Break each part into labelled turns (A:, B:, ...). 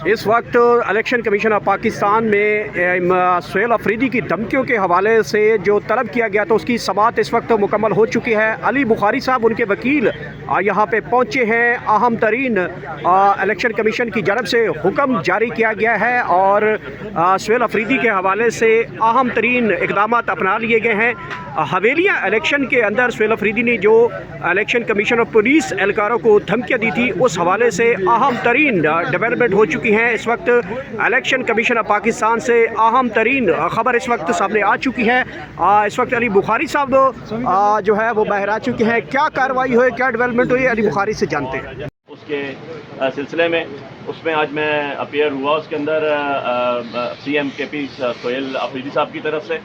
A: اس وقت election commission of Pakistan میں سہیل افریدی کی دھمکیوں کے حوالے سے جو طلب کیا گیا تو اس کی سماعت اس وقت مکمل ہو چکی ہے۔ علی بخاری صاحب ان کے وکیل یہاں پہ پہنچے ہیں۔ اہم ترین الیکشن کمیشن کی جانب سے حکم جاری کیا گیا ہے اور سہیل افریدی کے حوالے سے اہم ترین اقدامات اپنا لیے گئے ہیں۔ حویلیاں الیکشن کے اندر سہیل افریدی نے جو الیکشن کمیشن اور پولیس اہلکاروں کو دھمکیاں دی تھی اس حوالے سے اہم ترین ڈیولپمنٹ ہو چکی ہیں۔ اس وقت الیکشن کمیشن آف پاکستان سے اہم ترین خبر اس وقت سامنے آ چکی ہے۔ اس وقت علی بخاری صاحب جو ہے وہ باہر آ چکے ہیں۔ کیا کارروائی ہوئی، کیا ڈیولپمنٹ ہوئی، علی بخاری سے جانتے ہیں۔
B: اس کے سلسلے میں آج میں اپیئر ہوا، اس کے اندر سی ایم کے پی سہیل افریدی صاحب کی طرف سے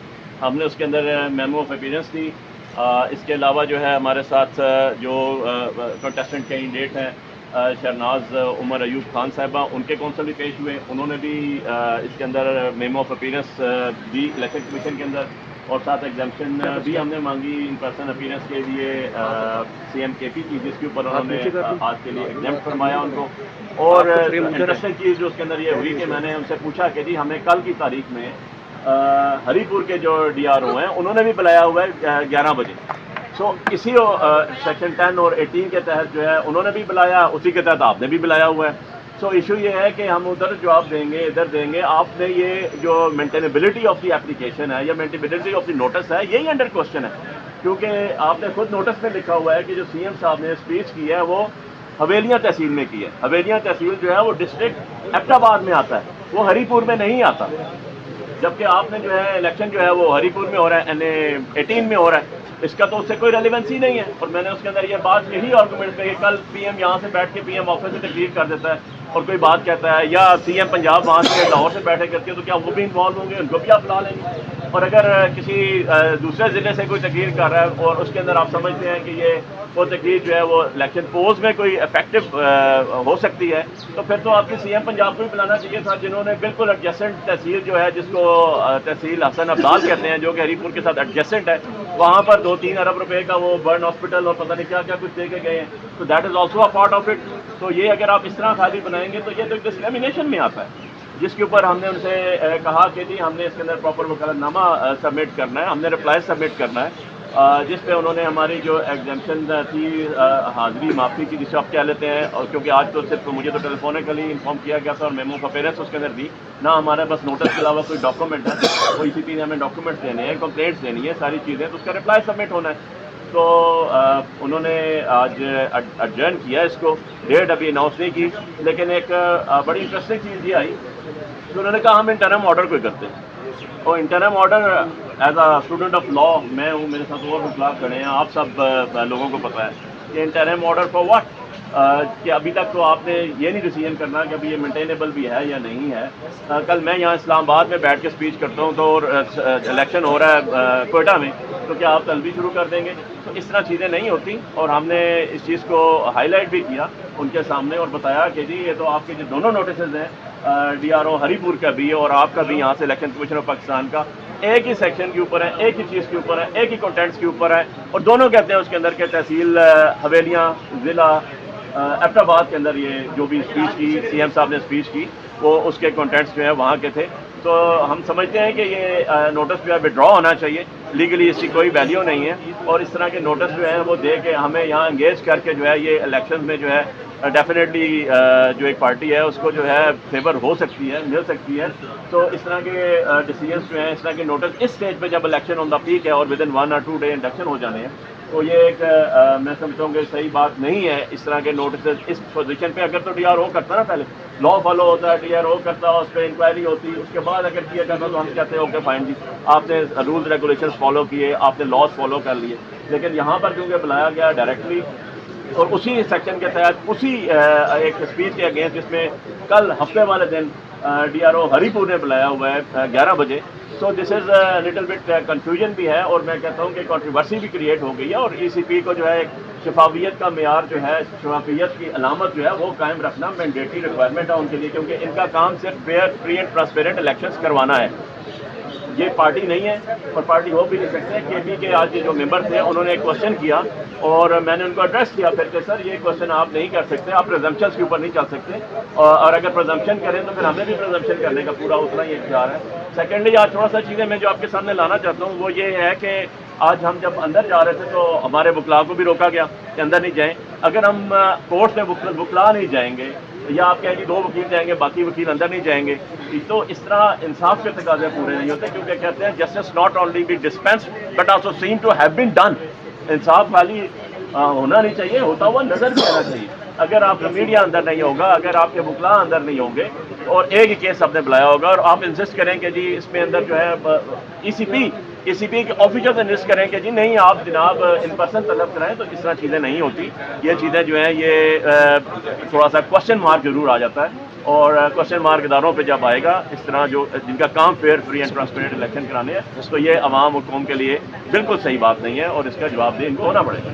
B: ہم نے اس کے اندر میمو آف اپیئرنس دی۔ اس کے علاوہ جو ہے ہمارے ساتھ جو کنٹیسٹنٹ کینڈیڈیٹ ہیں شہناز عمر ایوب خان صاحبہ، ان کے کونسل بھی پیش ہوئے، انہوں نے بھی اس کے اندر memo of appearance the Election Commission کے اندر، اور ساتھ ایگزامشن بھی ہم نے مانگی ان پرسن اپیئرنس کے لیے سی ایم کے پی کی، جس کے اوپر انہوں نے آج کے لیے ایگزامٹ فرمایا ان کو۔ اور انٹرسٹنگ چیز جو اس کے اندر یہ ہوئی کہ میں نے ان سے پوچھا کہ جی ہمیں کل کی تاریخ میں ہری پور کے جو ڈی آر او ہیں انہوں نے بھی بلایا ہوا ہے 11 بجے، سو اسی سیکشن 10 اور 18 کے تحت جو ہے انہوں نے بھی بلایا، اسی کے تحت آپ نے بھی بلایا ہوا ہے۔ سو ایشو یہ ہے کہ ہم ادھر جواب دیں گے ادھر دیں گے، آپ نے یہ جو مینٹینیبلٹی آف دی اپلیکیشن ہے یا مینٹینیبلٹی آف دی نوٹس ہے یہی انڈر کوشچن ہے، کیونکہ آپ نے خود نوٹس میں لکھا ہوا ہے کہ جو سی ایم صاحب نے اسپیچ کی ہے وہ حویلیاں تحصیل میں کی ہے۔ حویلیاں تحصیل جو ہے وہ ڈسٹرکٹ ایبٹ آباد میں آتا ہے، وہ ہری پور میں نہیں آتا، جبکہ آپ نے جو ہے الیکشن جو ہے وہ ہری پور میں ہو رہا ہے، 18 میں ہو رہا ہے، اس کا تو اس سے کوئی ریلیونسی نہیں ہے۔ اور میں نے اس کے اندر یہ بات یہی آرگومنٹ پہ کہ کل پی ایم یہاں سے بیٹھ کے پی ایم آفس سے تقریر کر دیتا ہے اور کوئی بات کہتا ہے، یا سی ایم پنجاب وہاں سے لاہور سے بیٹھے کرتی ہے، تو کیا وہ بھی انوالو ہوں گے، ان کو بھی آپ لا لیں گے؟ اور اگر کسی دوسرے ضلع سے کوئی تقریر کر رہا ہے اور اس کے اندر آپ سمجھتے ہیں کہ یہ وہ تقریر جو ہے وہ الیکشن پوز میں کوئی افیکٹو ہو سکتی ہے، تو پھر تو آپ کی سی ایم پنجاب کو بھی بلانا چاہیے تھا، جنہوں نے بالکل ایڈجسٹنٹ تحصیل جو ہے جس کو تحصیل حسن ابدال کہتے ہیں، جو کہ ہری پور کے ساتھ ایڈجسٹنٹ ہے، وہاں پر 2-3 ارب روپے کا وہ برن ہاسپٹل اور پتہ نہیں کیا کیا کچھ دے کے گئے ہیں، تو that is also a part of it. تو یہ اگر آپ اس طرح خالی بنائیں گے تو یہ تو ڈسکریمنیشن میں آتا ہے، جس کے اوپر ہم نے ان سے کہا کہ جی ہم نے اس کے اندر پراپر وکالت نامہ سبمٹ کرنا ہے، ہم نے رپلائی سبمٹ کرنا ہے، جس پہ انہوں نے ہماری جو ایگزامشن تھی حاضری معافی کی جسے آپ کہہ لیتے ہیں، اور کیونکہ آج تو صرف مجھے تو ٹیلیفونیکلی انفارم کیا گیا تھا اور میمو آف اپیئرنس اس کے اندر دی، نہ ہمارے بس نوٹس کے علاوہ کوئی ڈاکومنٹ ہے، وہ ای سی پی نے ہمیں ڈاکومنٹس دینے ہیں، کمپلینٹس دینی ہے، ساری چیزیں، تو اس کا رپلائی سبمٹ ہونا ہے۔ تو انہوں نے آج ایڈجرن کیا اس کو، ڈیٹ ابھی اناؤنس نہیں کی، لیکن ایک بڑی انٹرسٹنگ چیز یہ آئی کہ انہوں نے کہا ہم انٹرم آرڈر کوئی کرتے ہیں، اور interim order as a student of law میں ہوں، میرے ساتھ اور وکلاء کھڑے ہیں، آپ سب لوگوں کو پتہ ہے کہ انٹرم آرڈر فار واٹ، کہ ابھی تک تو آپ نے یہ نہیں ڈیسیژن کرنا کہ ابھی یہ مینٹینیبل بھی ہے یا نہیں ہے۔ کل میں یہاں اسلام آباد میں بیٹھ کے اسپیچ کرتا ہوں تو الیکشن ہو رہا ہے کوئٹہ میں، تو کیا آپ طلبی شروع کر دیں گے؟ تو اس طرح چیزیں نہیں ہوتی، اور ہم نے اس چیز کو ہائی لائٹ بھی کیا ان کے سامنے اور بتایا کہ جی یہ تو آپ کے جو دونوں نوٹسز ہیں ڈی آر او ہری پور کا بھی اور آپ کا بھی یہاں سے الیکشن کمیشن آف پاکستان کا، ایک ہی سیکشن کے اوپر ہے، ایک ہی چیز کے اوپر ہے، ایک ہی کنٹینٹس کے اوپر ہے، اور دونوں کہتے ہیں اس کے اندر کہ تحصیل حویلیاں ضلع ایبٹ آباد کے اندر یہ جو بھی اسپیچ کی سی ایم صاحب نے اسپیچ کی وہ اس کے کنٹینٹس جو ہیں وہاں کے تھے۔ تو ہم سمجھتے ہیں کہ یہ نوٹس جو ہے ودرا ہونا چاہیے، لیگلی اس کی کوئی ویلیو نہیں ہے، اور اس طرح کے نوٹس جو ہیں وہ دے کے ہمیں یہاں انگیج کر کے جو ہے یہ الیکشن میں جو ہے ڈیفینیٹلی جو ایک پارٹی ہے اس کو جو ہے فیور ہو سکتی ہے، مل سکتی ہے۔ تو اس طرح کے ڈیسیژنس جو ہیں، اس طرح کے نوٹس اس سٹیج پہ جب الیکشن آن دا پیک ہے اور with in 1 or 2 day induction ہو جانے ہیں، تو یہ ایک میں سمجھتا ہوں کہ صحیح بات نہیں ہے اس طرح کے نوٹسز اس پوزیشن پہ۔ اگر تو ڈی آر او کرتا نا، پہلے لا فالو ہوتا ہے، ڈی آر او کرتا، اس پہ انکوائری ہوتی، اس کے بعد اگر کیا جاتا تو ہم کہتے ہیں اوکے فائن جی آپ نے رولز ریگولیشنز فالو کیے، آپ نے لاز فالو کر لیے، لیکن یہاں پر کیونکہ بلایا گیا ڈائریکٹلی اور اسی سیکشن کے تحت اسی ایک اسپیچ کے اگینسٹ، جس میں کل ہفتے والے دن ڈی آر او ہری پور نے بلایا ہوا ہے 11 بجے، سو دس از لٹل بٹ کنفیوژن بھی ہے، اور میں کہتا ہوں کہ کنٹروورسی بھی کریٹ ہو گئی ہے، اور ای سی پی کو جو ہے ایک شفافیت کا معیار جو ہے، شفافیت کی علامت جو ہے وہ قائم رکھنا مینڈیٹری ریکوائرمنٹ ہے ان کے لیے، کیونکہ ان کا کام صرف fair, free and transparent elections کروانا ہے۔ یہ پارٹی نہیں ہے اور پارٹی ہو بھی نہیں سکتے. کے پی کے آج جو ممبر تھے انہوں نے ایک کوشچن کیا اور میں نے ان کو ایڈریس کیا پھر کہ سر یہ کوشچن آپ نہیں کر سکتے, آپ پرزمپشنس کے اوپر نہیں چل سکتے, اور اگر پرزمپشن کریں تو پھر ہمیں بھی پرزمپشن کرنے کا پورا اتنا ہی اختیار ہے. سیکنڈلی آج تھوڑا سا چیزیں میں جو آپ کے سامنے لانا چاہتا ہوں وہ یہ ہے کہ آج ہم جب اندر جا رہے تھے تو ہمارے وکلاء کو بھی روکا گیا کہ اندر نہیں جائیں. اگر ہم کورٹ میں وکلاء نہیں جائیں گے یا آپ کہیں گے 2 وکیل جائیں گے باقی وکیل اندر نہیں جائیں گے, تو اس طرح انصاف کے تقاضے پورے نہیں ہوتے, کیونکہ کہتے ہیں justice not only be dispensed but also seen to have been done. انصاف خالی ہونا نہیں چاہیے, ہوتا ہوا نظر بھی آنا چاہیے. اگر آپ کا میڈیا اندر نہیں ہوگا, اگر آپ کے وکلاء اندر نہیں ہوں گے اور ایک ہی کیس آپ نے بلایا ہوگا اور آپ انسسٹ کریں کہ جی اس میں اندر جو ہے ای سی پی کے آفیسرز انسسٹ کریں کہ جی نہیں آپ جناب ان پرسن طلب کرائیں, تو اس طرح چیزیں نہیں ہوتی. یہ چیزیں جو ہیں یہ تھوڑا سا کوشچن مارک ضرور آ جاتا ہے, اور کوشچن مارک اداروں پہ جب آئے گا اس طرح جو جن کا کام fair free and transparent election کرانے ہیں, تو یہ عوام و قوم کے لیے بالکل صحیح بات نہیں ہے اور اس کا جواب دہ ان کو ہونا پڑے گا.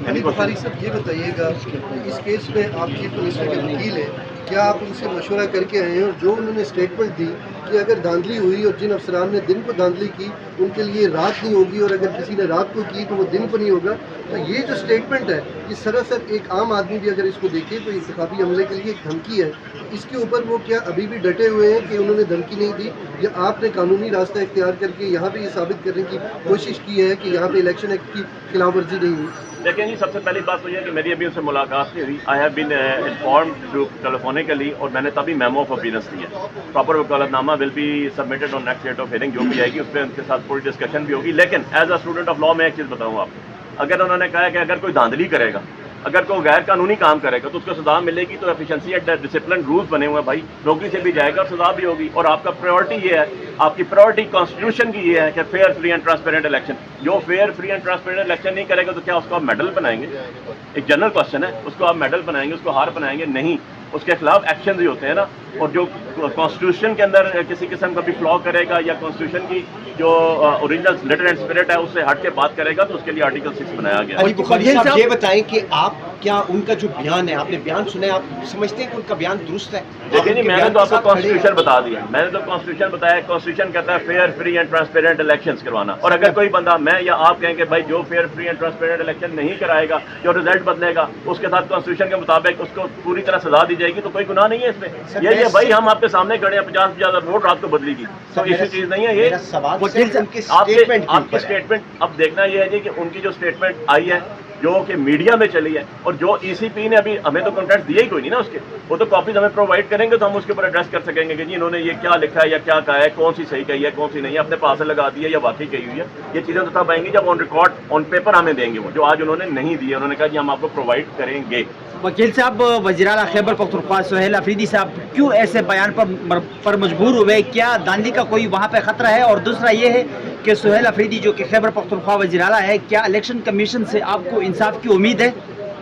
C: علی بخاری صاحب یہ بتائیے گا اس کیس میں آپ چیف منسٹر کے وکیل ہیں, کیا آپ ان سے مشورہ کر کے آئے ہیں, اور جو انہوں نے اسٹیٹمنٹ دی کہ اگر دھاندلی ہوئی اور جن افسران نے دن کو دھاندلی کی ان کے لیے رات نہیں ہوگی, اور اگر کسی نے رات کو کی تو وہ دن کو نہیں ہوگا, تو یہ جو اسٹیٹمنٹ ہے یہ سراسر ایک عام آدمی بھی اگر اس کو دیکھے تو انتخابی عملے کے لیے ایک دھمکی ہے. اس کے اوپر وہ کیا ابھی بھی ڈٹے ہوئے ہیں کہ انہوں نے دھمکی نہیں دی, یا آپ نے قانونی راستہ اختیار کر کے یہاں پہ یہ ثابت کرنے کی کوشش کی ہے کہ یہاں پہ الیکشن ایکٹ کی خلاف ورزی نہیں ہوئی؟
B: دیکھیں جی, سب سے پہلی بات تو یہ کہ میری ابھی ان سے ملاقات نہیں ہوئی. I have been informed through telephonically, اور میں نے تبھی میمو آف اپیئرنس دی ہے. پراپر وکالت نامہ will be submitted on next date of hearing, جو بھی آئے گی اس پہ ان کے ساتھ پوری ڈسکشن بھی ہوگی. لیکن as a student of law میں ایک چیز بتاؤں آپ کو, اگر انہوں نے کہا کہ اگر کوئی دھاندلی کرے گا, اگر کوئی غیر قانونی کام کرے گا تو اس کو سزا ملے گی, تو ایفیشنسی ایٹ ڈسپلن رولز بنے ہوئے ہیں بھائی, نوکری سے بھی جائے گا اور سزا بھی ہوگی. اور آپ کا پریورٹی یہ ہے, آپ کی پریورٹی کانسٹیٹیوشن کی یہ ہے کہ fair free and transparent election. جو fair free and transparent election نہیں کرے گا تو کیا اس کو آپ میڈل بنائیں گے؟ ایک جنرل کوشچن ہے, اس کو آپ میڈل بنائیں گے, اس کو ہار بنائیں گے؟ نہیں, اس کے خلاف ایکشن بھی ہوتے ہیں نا. اور جو کانسٹیٹیوشن کے اندر کسی قسم کا بھی فلا کرے گا یا کانسٹیٹیوشن کی جو اوریجنل لیٹر اینڈ اسپرٹ ہے اس سے ہٹ کے بات کرے گا, تو اس کے لیے آرٹیکل 6 بنایا گیا ہے.
D: علی بخاری صاحب یہ بتائیں کہ آپ کیا ان کا جو بیان ہے, آپ نے بیان سنا ہے, آپ سمجھتے ہیں کہ ان کا بیان درست ہے؟
B: دیکھیں جی, میں نے تو آپ کو کانسٹیٹیوشن بتا دیا, میں نے تو کانسٹیٹیوشن بتایا. کانسٹیٹیوشن کہتا ہے fair free and transparent elections کروانا, اور اگر کوئی بندہ میں یا آپ کہیں کہ بھائی جو fair free and transparent election نہیں کرائے گا, جو رزلٹ بدلے گا, اس کے ساتھ کانسٹیٹیوشن کے مطابق اس کو پوری طرح سزا دی جائے گی, تو کوئی گناہ نہیں ہے اس میں. یہ بھائی ہم آپ کے سامنے کھڑے ہیں, 50,000 ووٹ رات کو بدلی گی, تو ایسی چیز نہیں ہے. یہ آپ کی اسٹیٹمنٹ اب دیکھنا یہ ہے جی کہ ان کی جو اسٹیٹمنٹ آئی ہے جو کہ میڈیا میں چلی ہے, اور جو ای سی پی نے ابھی ہمیں تو کنٹینٹ دیا ہی کوئی نہیں نا اس کے, وہ تو کاپیز ہمیں پرووائڈ کریں گے تو ہم اس کے اوپر ایڈریس کر سکیں گے کہ جی انہوں نے یہ کیا لکھا ہے یا کیا کہا ہے, کون سی صحیح کہی ہے کون سی نہیں ہے, اپنے پاس لگا دی ہے یا واقعی کہی ہوئی ہے. یہ چیزیں تو تب آئیں گی جب آن ریکارڈ آن پیپر ہمیں دیں گے, وہ جو آج انہوں نے نہیں دیے. انہوں نے کہا جی ہم آپ کو پرووائڈ کریں گے.
E: وکیل صاحب, وزیر اعلیٰ خیبر پختونخوا سہیل افریدی صاحب کیوں ایسے بیان پر مجبور ہوئے؟ کیا دھاندلی کا کوئی وہاں پہ خطرہ ہے؟ اور دوسرا یہ ہے کہ سہیل افریدی جو کہ خیبر پختونخوا وزیر اعلیٰ ہے, کیا الیکشن کمیشن سے آپ کو انصاف کی امید ہے؟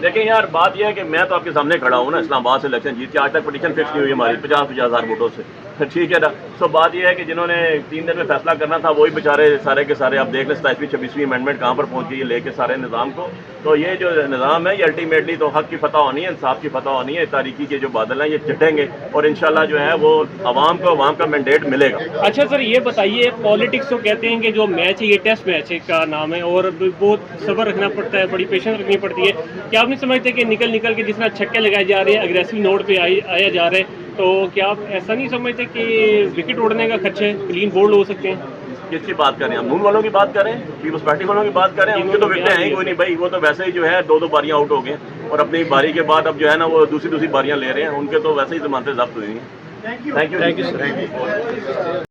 B: دیکھیں یار, بات یہ ہے کہ میں تو آپ کے سامنے کھڑا ہوں نا, اسلام آباد سے الیکشن جیت کے آج تک پٹیشن فکس نہیں ہوئی ہماری 50,000 ووٹوں سے. ٹھیک ہے نا, سو بات یہ ہے کہ جنہوں نے 3 دن میں فیصلہ کرنا تھا وہی بیچارے سارے کے سارے آپ دیکھ لیں 27ویں 26ویں امینڈمنٹ کہاں پر پہنچ گئی ہے لے کے سارے نظام کو. تو یہ جو نظام ہے یہ الٹیمیٹلی تو حق کی فتح ہونی ہے, انصاف کی فتح ہونی ہے. تاریکی کے جو بادل ہیں یہ چٹیں گے اور انشاءاللہ جو ہے وہ عوام کو عوام کا مینڈیٹ ملے گا.
F: اچھا سر, یہ بتائیے, پالیٹکس تو کہتے ہیں کہ جو میچ ہے یہ ٹیسٹ میچ کا نام ہے اور بہت صبر رکھنا پڑتا ہے, بڑی پیشنس رکھنی پڑتی ہے. کیا آپ نہیں سمجھتے کہ نکل کے جس طرح چھکے لگائے جا رہے ہیں, اگریسو نوٹ پہ آیا جا رہا ہے, تو کیا آپ ایسا نہیں سمجھتے کہ وکٹ اڑنے کا خدشہ ہے, کلین بولڈ ہو سکتے ہیں؟
B: کس کی بات کریں, ہم نون والوں کی بات کریں, پیپلز پارٹی والوں کی بات کریں؟ ان کے تو وکٹیں ہیں کوئی نہیں بھائی, وہ تو ویسے ہی جو ہے 2 باریاں آؤٹ ہو گئے اور اپنی باری کے بعد اب جو ہے نا وہ دوسری باریاں لے رہے ہیں. ان کے تو ویسے ہی ضمانتیں ضبط ہوئی ہیں. Thank you sir.